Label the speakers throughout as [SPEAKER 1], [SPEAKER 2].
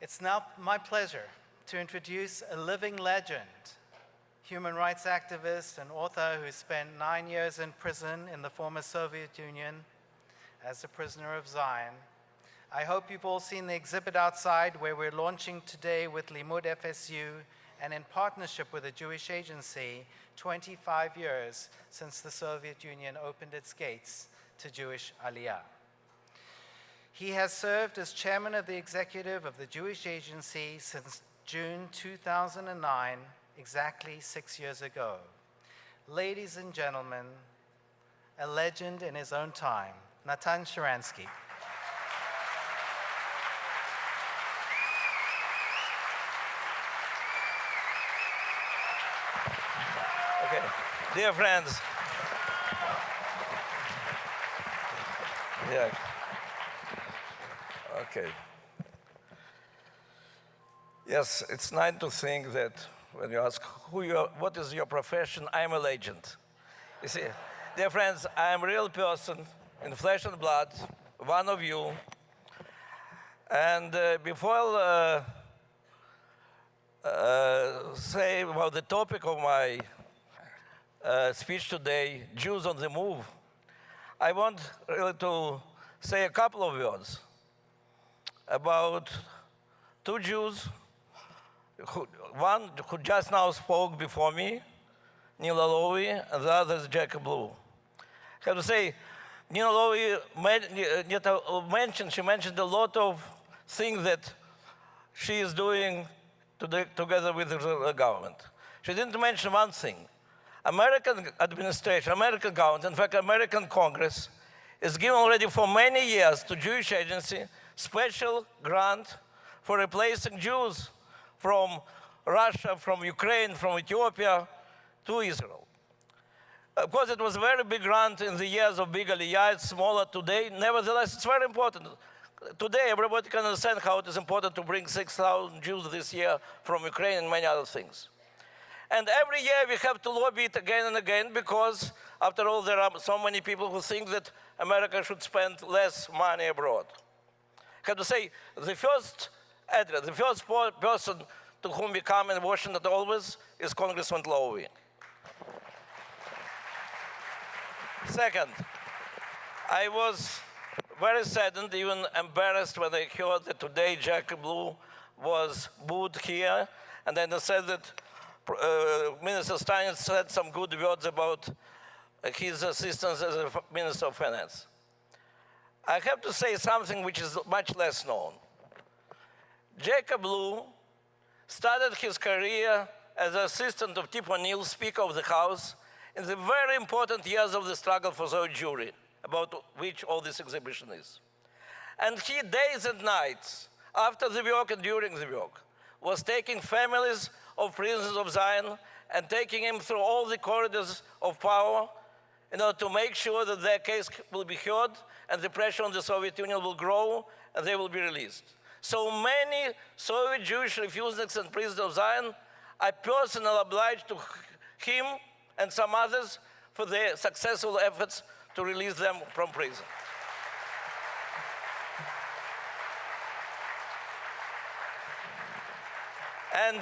[SPEAKER 1] It's now my pleasure to introduce a living legend, human rights activist and author who spent 9 years in prison in the former Soviet Union as a prisoner of Zion. I hope you've all seen the exhibit outside where we're launching today with Limud FSU and in partnership with a Jewish agency, 25 years since the Soviet Union opened its gates to Jewish Aliyah. He has served as chairman of the executive of the Jewish Agency since June 2009, exactly 6 years ago. Ladies and gentlemen, a legend in his own time, Natan Sharansky.
[SPEAKER 2] Okay, dear friends. Yeah. Okay. Yes, it's nice to think that when you ask what is your profession, I'm a legend. You see, dear friends, I'm a real person in flesh and blood, one of you. And before I say about the topic of my speech today, Jews on the Move, I want really to say a couple of words about two Jews, one who just now spoke before me, Nila Lowy, and the other is Jacob Blue. I have to say, Nila Lowy mentioned a lot of things that she is doing together with the government. She didn't mention one thing. American administration, American government, in fact, American Congress, is given already for many years to Jewish agency special grant for replacing Jews from Russia, from Ukraine, from Ethiopia to Israel. Of course, it was a very big grant in the years of big Aliyah. It's smaller today. Nevertheless, it's very important. Today, everybody can understand how it is important to bring 6,000 Jews this year from Ukraine and many other things. And every year we have to lobby it again and again because, after all, there are so many people who think that America should spend less money abroad. I have to say, the first person to whom we come in Washington always is Congressman Lowy. Second, I was very saddened, even embarrassed when I heard that today Jacob Blue was booed here, and then I said that Minister Stein said some good words about his assistance as a Minister of Finance. I have to say something which is much less known. Jacob Blue started his career as assistant of Tip O'Neill, Speaker of the House, in the very important years of the struggle for Soviet Jewry, about which all this exhibition is. And he, days and nights, after the work and during the work, was taking families of prisoners of Zion and taking them through all the corridors of power in order to make sure that their case will be heard and the pressure on the Soviet Union will grow and they will be released. So many Soviet Jewish refuseniks and prisoners of Zion, I personally obliged to him and some others for their successful efforts to release them from prison. And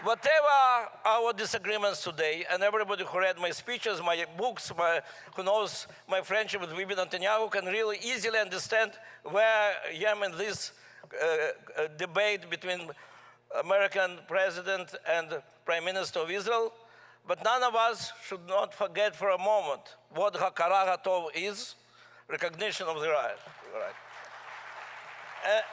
[SPEAKER 2] whatever our disagreements today, and everybody who read my speeches, my books, who knows my friendship with Bibi Netanyahu can really easily understand where I am in this debate between American president and Prime Minister of Israel. But none of us should not forget for a moment what Hakara Hatov is, recognition of the right.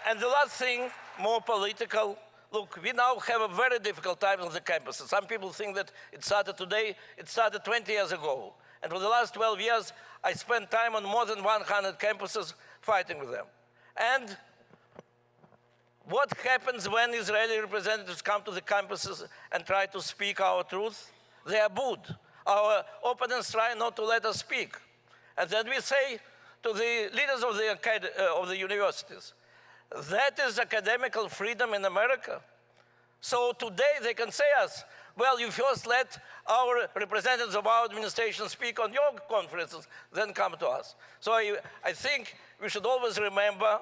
[SPEAKER 2] And the last thing, more political. Look, we now have a very difficult time on the campuses. Some people think that it started today. It started 20 years ago. And for the last 12 years, I spent time on more than 100 campuses fighting with them. And what happens when Israeli representatives come to the campuses and try to speak our truth? They are booed. Our opponents try not to let us speak. And then we say to the leaders of the universities, that is academical freedom in America. So today they can say us, well, you first let our representatives of our administration speak on your conferences, then come to us. So I think we should always remember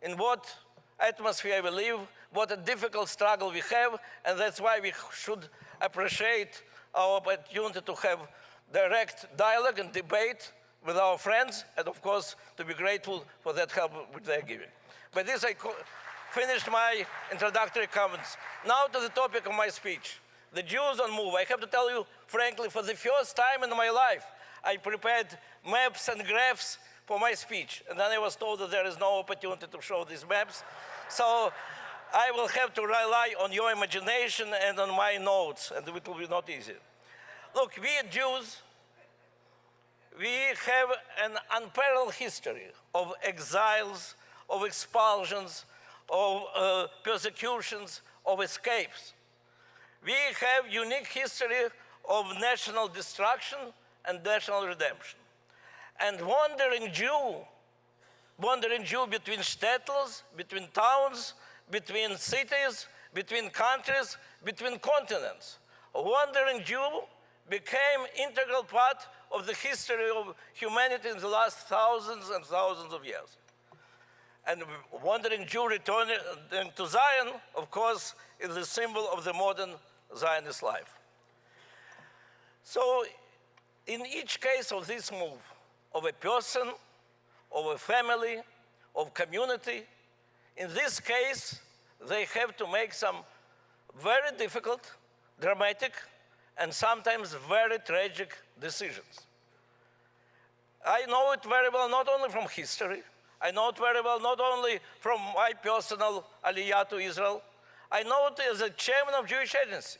[SPEAKER 2] in what atmosphere we live, what a difficult struggle we have, and that's why we should appreciate our opportunity to have direct dialogue and debate with our friends, and of course, to be grateful for that help which they're giving. By this, I finished my introductory comments. Now to the topic of my speech, the Jews on move. I have to tell you, frankly, for the first time in my life, I prepared maps and graphs for my speech, and then I was told that there is no opportunity to show these maps. So I will have to rely on your imagination and on my notes, and it will be not easy. Look, we Jews, we have an unparalleled history of exiles, of expulsions, of persecutions, of escapes. We have unique history of national destruction and national redemption. And wandering Jew between shtetls, between towns, between cities, between countries, between continents. A wandering Jew became integral part of the history of humanity in the last thousands and thousands of years. And wandering Jew returning to Zion, of course, is the symbol of the modern Zionist life. So in each case of this move, of a person, of a family, of community, in this case, they have to make some very difficult, dramatic, and sometimes very tragic decisions. I know it very well not only from history, I know it very well not only from my personal aliyah to Israel, I know it as a chairman of Jewish Agency.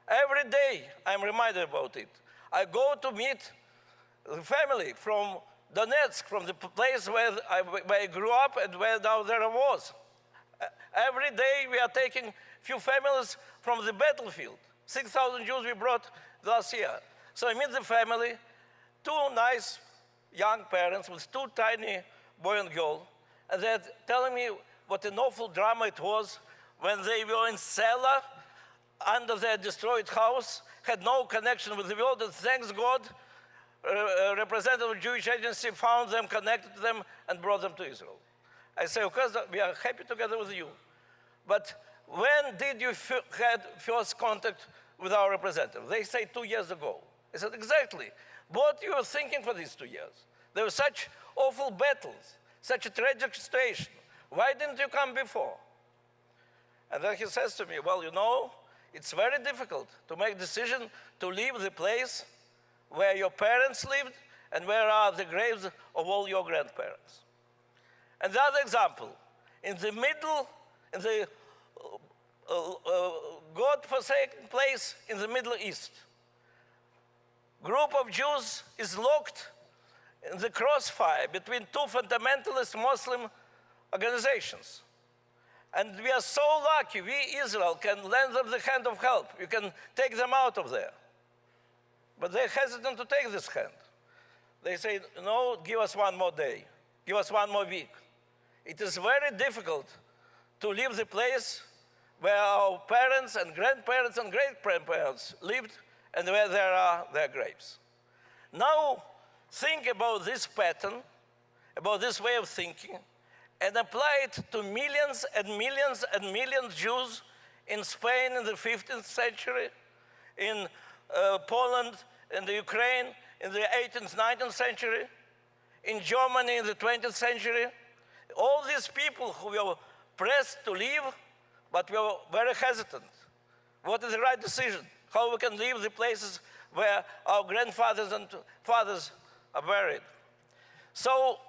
[SPEAKER 2] Every day I'm reminded about it. I go to meet the family from Donetsk, from the place where I grew up and where now there I was. Every day we are taking few families from the battlefield. 6,000 Jews we brought last year. So I meet the family, two nice young parents with two tiny boy and girl, and they're telling me what an awful drama it was when they were in cellar under their destroyed house, had no connection with the world, and thanks God, a representative of Jewish Agency found them, connected to them, and brought them to Israel. I say, of course, we are happy together with you. But when did you had first contact with our representative? They say 2 years ago. I said, exactly. What you were thinking for these 2 years? There were such awful battles, such a tragic situation. Why didn't you come before? And then he says to me, well, you know, it's very difficult to make a decision to leave the place where your parents lived and where are the graves of all your grandparents. And the other example, in the middle, in the God-forsaken place in the Middle East, group of Jews is locked in the crossfire between two fundamentalist Muslim organizations. And we are so lucky, we, Israel, can lend them the hand of help. You can take them out of there. But they're hesitant to take this hand. They say, no, give us one more day. Give us one more week. It is very difficult to leave the place where our parents and grandparents and great-grandparents lived and where there are their graves. Now, think about this pattern, about this way of thinking, and apply it to millions and millions and millions of Jews in Spain in the 15th century, in Poland, in the Ukraine, in the 18th, 19th century, in Germany in the 20th century. All these people who were pressed to leave, but were very hesitant. What is the right decision? How we can leave the places where our grandfathers and fathers are buried? So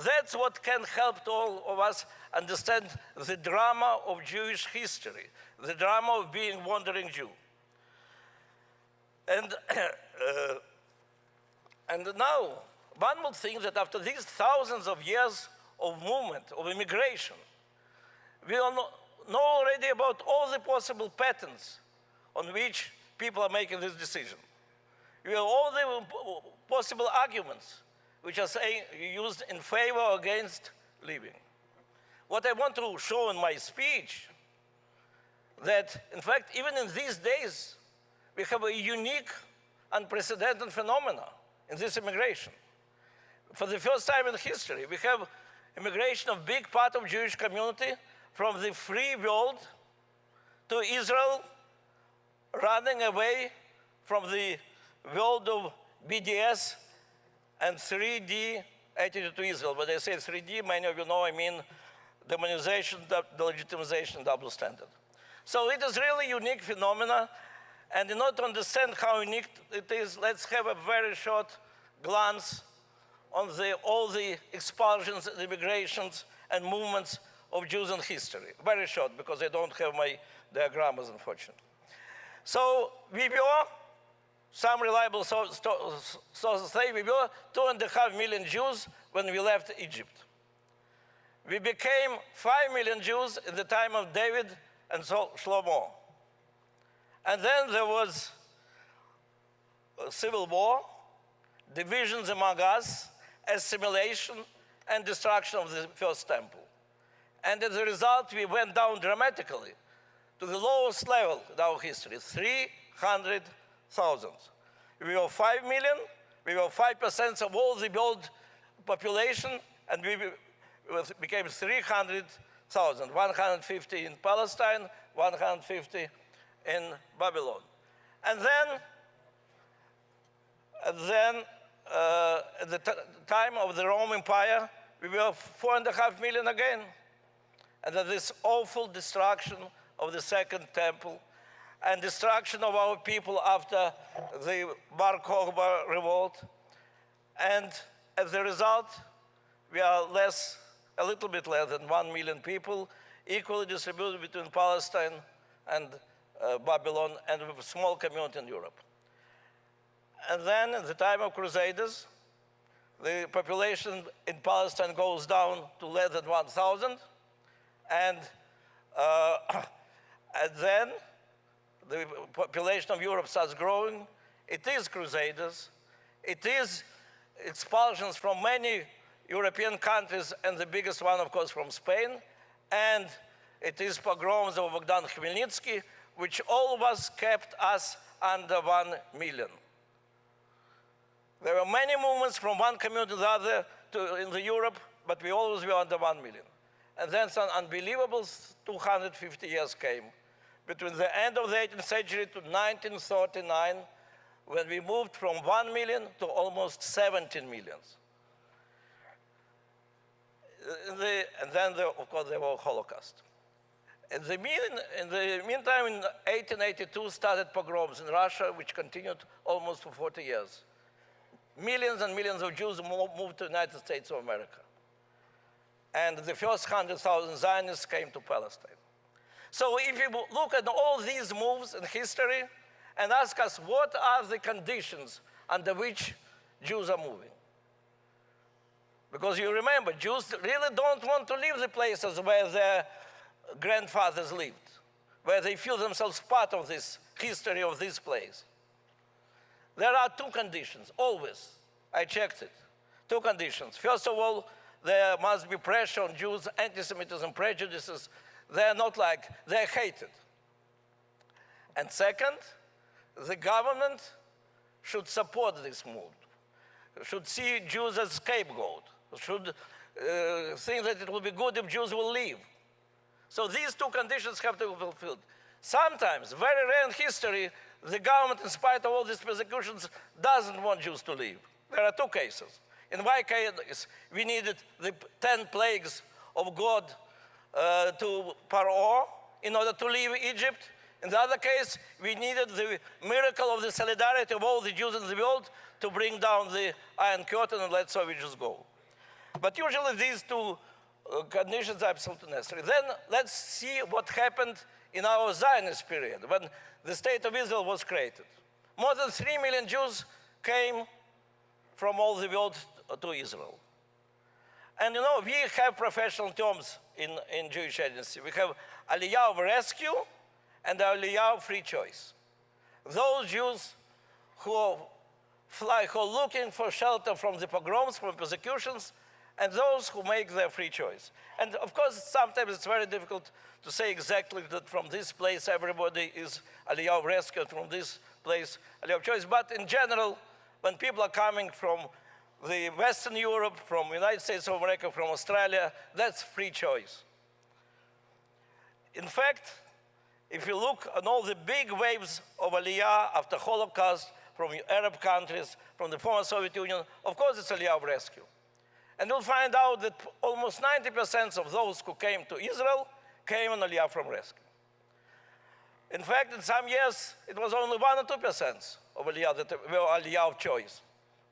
[SPEAKER 2] that's what can help to all of us understand the drama of Jewish history, the drama of being wandering Jew. And now, one would think that after these thousands of years of movement, of immigration, we know already about all the possible patterns on which people are making this decision. We have all the possible arguments which are used in favor or against leaving. What I want to show in my speech, that in fact, even in these days, we have a unique, unprecedented phenomena in this immigration. For the first time in history, we have immigration of big part of Jewish community from the free world to Israel, running away from the world of BDS and 3D attitude to Israel. When I say 3D, many of you know I mean demonization, delegitimization, double standard. So it is really unique phenomena, and in order to understand how unique it is, let's have a very short glance on all the expulsions, immigrations, and movements of Jews in history. Very short, because I don't have my diagrams, unfortunately. So we were, some reliable sources say, we were 2.5 million Jews when we left Egypt. We became 5 million Jews in the time of David and Shlomo. And then there was a civil war, divisions among us, assimilation, and destruction of the first temple. And as a result, we went down dramatically to the lowest level in our history, 300,000. We were 5 million, we were 5% of all the world population, and we became 300,000, 150 in Palestine, 150 in Babylon. And then at the time of the Roman Empire, we were 4.5 million again. And then this awful destruction of the Second Temple and destruction of our people after the Bar Kokhba revolt. And as a result, we are a little bit less than 1 million people, equally distributed between Palestine and Babylon, and a small community in Europe. And then at the time of Crusaders, the population in Palestine goes down to less than 1,000. And then the population of Europe starts growing. It is Crusaders. It is expulsions from many European countries, and the biggest one, of course, from Spain. And it is pogroms of Bogdan Khmelnytsky, which all of us kept us under 1 million. There were many movements from one community to the other in Europe, but we always were under 1 million. And then some unbelievable 250 years came between the end of the 18th century to 1939, when we moved from 1 million to almost 17 millions. And then, of course, there was Holocaust. In the meantime, in 1882, started pogroms in Russia, which continued almost for 40 years. Millions and millions of Jews moved to the United States of America. And the first 100,000 Zionists came to Palestine. So if you look at all these moves in history and ask us, what are the conditions under which Jews are moving? Because you remember, Jews really don't want to leave the places where their grandfathers lived, where they feel themselves part of this history of this place. There are two conditions, always. I checked it. Two conditions. First of all, there must be pressure on Jews, anti-Semitism, prejudices. They're not like, they're hated. And second, the government should support this move, should see Jews as scapegoat, should think that it will be good if Jews will leave. So these two conditions have to be fulfilled. Sometimes, very rare in history, the government, in spite of all these persecutions, doesn't want Jews to leave. There are two cases. In one case, we needed the 10 plagues of God to Paro in order to leave Egypt. In the other case, we needed the miracle of the solidarity of all the Jews in the world to bring down the Iron Curtain and let Soviets go. But usually these two conditions are absolutely necessary. Then let's see what happened in our Zionist period, when the State of Israel was created. More than 3 million Jews came from all the world to Israel. And you know, we have professional terms in Jewish agency. We have Aliyah of rescue and Aliyah of free choice. Those Jews who are looking for shelter from the pogroms, from persecutions, and those who make their free choice. And of course, sometimes it's very difficult to say exactly that from this place everybody is Aliyah of rescue, from this place Aliyah of choice. But in general, when people are coming from the Western Europe, from the United States of America, from Australia, that's free choice. In fact, if you look at all the big waves of Aliyah after Holocaust from Arab countries, from the former Soviet Union, of course it's Aliyah of rescue. And you'll find out that almost 90% of those who came to Israel came on Aliyah from rescue. In fact, in some years, it was only 1 or 2% of Aliyah that were Aliyah of choice.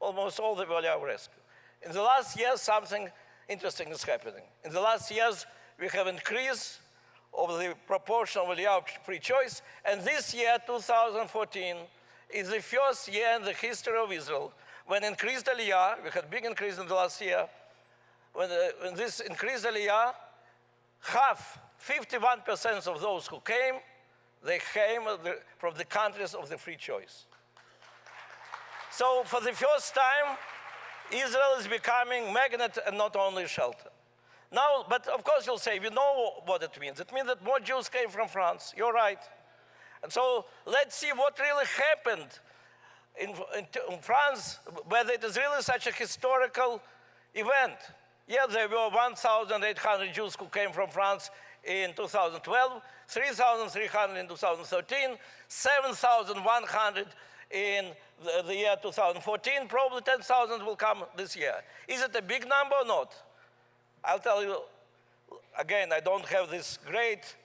[SPEAKER 2] Almost all the Aliyah of rescue. In the last years, something interesting is happening. In the last years, we have increased of the proportion of Aliyah of free choice, and this year, 2014, is the first year in the history of Israel when increased Aliyah, we had a big increase in the last year, when this increased Aliyah, 51% of those who came, they came from the countries of the free choice. So for the first time, Israel is becoming magnet and not only shelter. Now, but of course you'll say, we know what it means. It means that more Jews came from France. You're right. And so let's see what really happened in France, whether it is really such a historical event. Yeah, there were 1,800 Jews who came from France in 2012, 3,300 in 2013, 7,100 in the year 2014. Probably 10,000 will come this year. Is it a big number or not? I'll tell you, again, I don't have this great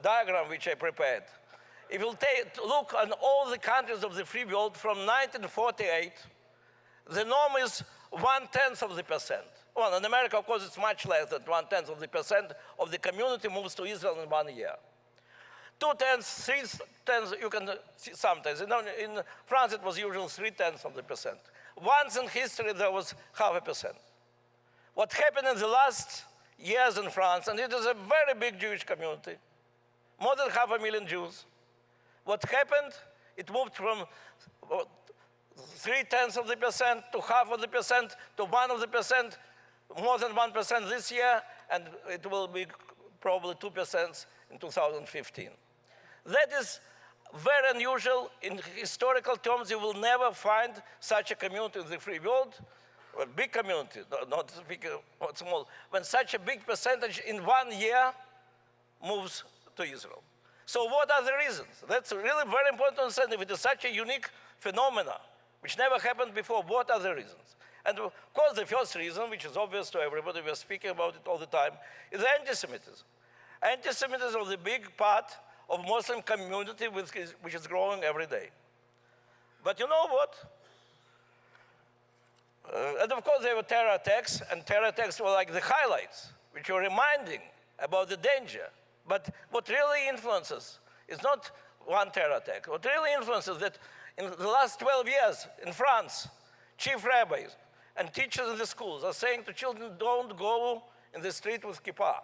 [SPEAKER 2] diagram which I prepared. If you look on all the countries of the free world from 1948, the norm is 1/10%. Well, in America, of course, it's much less than 1/10% of the community moves to Israel in 1 year. 2/10, 3/10, you can see sometimes. In France, it was usually 0.3%. Once in history, there was 0.5%. What happened in the last years in France, and it is a very big Jewish community, more than 500,000 Jews. What happened, it moved from 0.3% to 0.5% to 1%, more than 1% this year, and it will be probably 2% in 2015. That is very unusual. In historical terms, you will never find such a community in the free world. Well, big community, not big, not small, when such a big percentage in 1 year moves to Israel. So what are the reasons? That's really very important to understand. If it is such a unique phenomena, which never happened before, what are the reasons? And of course, the first reason, which is obvious to everybody, we are speaking about it all the time, is anti-Semitism. Anti-Semitism is a big part of Muslim community which is growing every day. But you know what? And of course, there were terror attacks, and terror attacks were like the highlights, which were reminding about the danger. But what really influences is not one terror attack. What really influences that in the last 12 years in France, chief rabbis and teachers in the schools are saying to children, don't go in the street with kippah.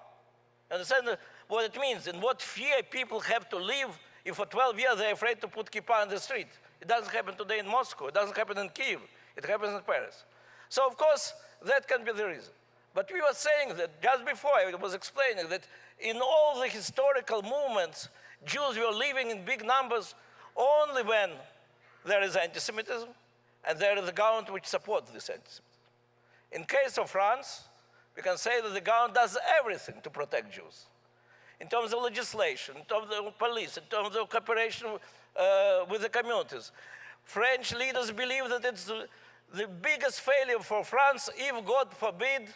[SPEAKER 2] Understand what it means and what fear people have to live if for 12 years they're afraid to put kippah in the street. It doesn't happen today in Moscow. It doesn't happen in Kyiv. It happens in Paris. So, of course, that can be the reason. But we were saying that just before I was explaining that in all the historical movements, Jews were living in big numbers only when there is anti-Semitism and there is a government which supports this anti-Semitism. In case of France, we can say that the government does everything to protect Jews. In terms of legislation, in terms of police, in terms of cooperation with the communities. French leaders believe that it's the biggest failure for France if, God forbid,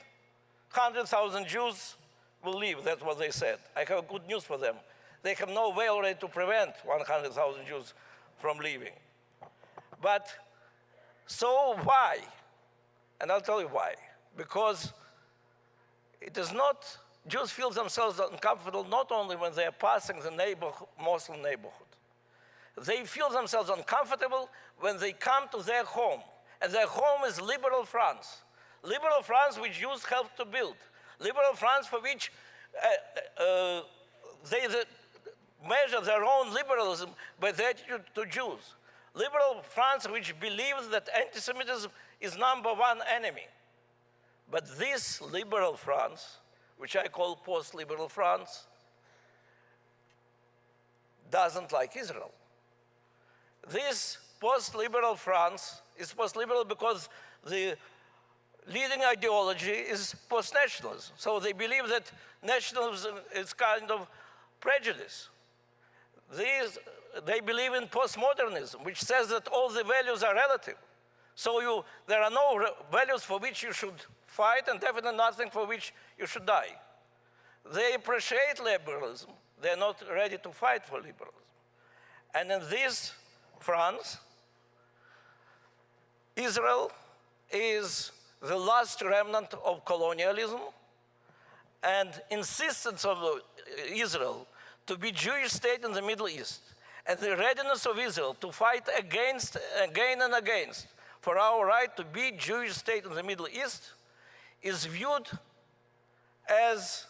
[SPEAKER 2] 100,000 Jews will leave. That's what they said. I have good news for them. They have no way already to prevent 100,000 Jews from leaving. But so why? And I'll tell you why. Because it is not, Jews feel themselves uncomfortable not only when they are passing the Muslim neighborhood. They feel themselves uncomfortable when they come to their home. And their home is liberal France. Liberal France which Jews helped to build. Liberal France for which they measure their own liberalism by their attitude to Jews. Liberal France which believes that anti-Semitism is #1 enemy. But this liberal France, which I call post-liberal France, doesn't like Israel. This post-liberal France is post-liberal because the leading ideology is post-nationalism. So they believe that nationalism is kind of prejudice. They believe in postmodernism, which says that all the values are relative. So there are no values for which you should fight, and definitely nothing for which you should die. They appreciate liberalism. They're not ready to fight for liberalism. And in this France, Israel is the last remnant of colonialism, and insistence of Israel to be Jewish state in the Middle East, and the readiness of Israel to fight against, again and against, for our right to be Jewish state in the Middle East is viewed as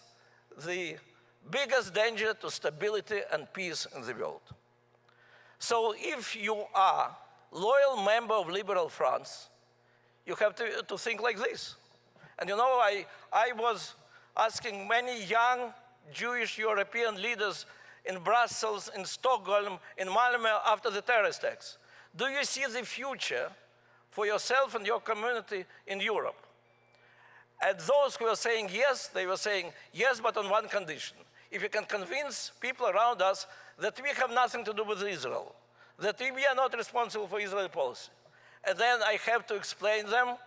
[SPEAKER 2] the biggest danger to stability and peace in the world. So if you are a loyal member of liberal France, you have to think like this. And you know, I was asking many young Jewish European leaders in Brussels, in Stockholm, in Malmö after the terrorist attacks, do you see the future for yourself and your community in Europe? And those who were saying yes, they were saying yes, but on one condition. If you can convince people around us that we have nothing to do with Israel, that we are not responsible for Israeli policy. And then I have to explain them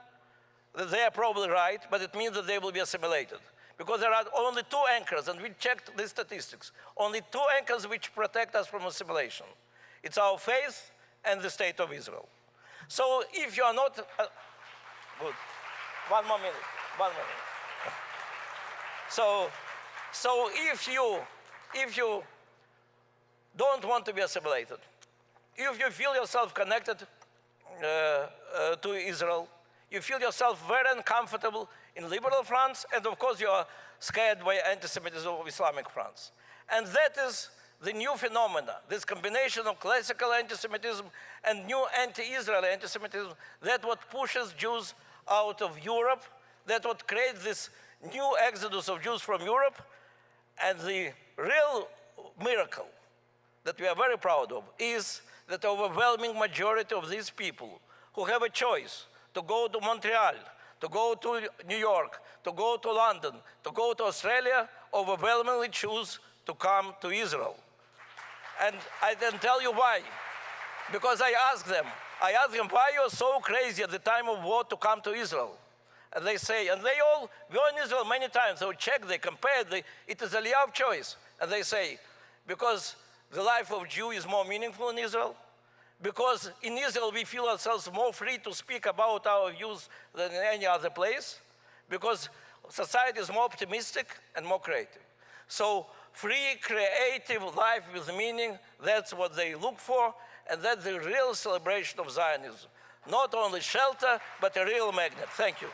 [SPEAKER 2] that they are probably right, but it means that they will be assimilated. Because there are only two anchors, and we checked the statistics, only two anchors which protect us from assimilation. It's our faith and the state of Israel. So if you are not, good, one more minute. So if you don't want to be assimilated, if you feel yourself connected to Israel, you feel yourself very uncomfortable in liberal France, and of course you are scared by anti-Semitism of Islamic France. And that is the new phenomena, this combination of classical anti-Semitism and new anti-Israel anti-Semitism, that what pushes Jews out of Europe, that what creates this new exodus of Jews from Europe. And the real miracle that we are very proud of is that the overwhelming majority of these people who have a choice to go to Montreal, to go to New York, to go to London, to go to Australia, overwhelmingly choose to come to Israel. And I can tell you why. Because I asked them, why you're so crazy at the time of war to come to Israel? And they say, and they all go in Israel many times, so check, they compare, it is a Aliyah of choice. And they say, because the life of Jew is more meaningful in Israel, because in Israel we feel ourselves more free to speak about our views than in any other place, because society is more optimistic and more creative. So free, creative life with meaning, that's what they look for, and that's the real celebration of Zionism. Not only shelter, but a real magnet. Thank you.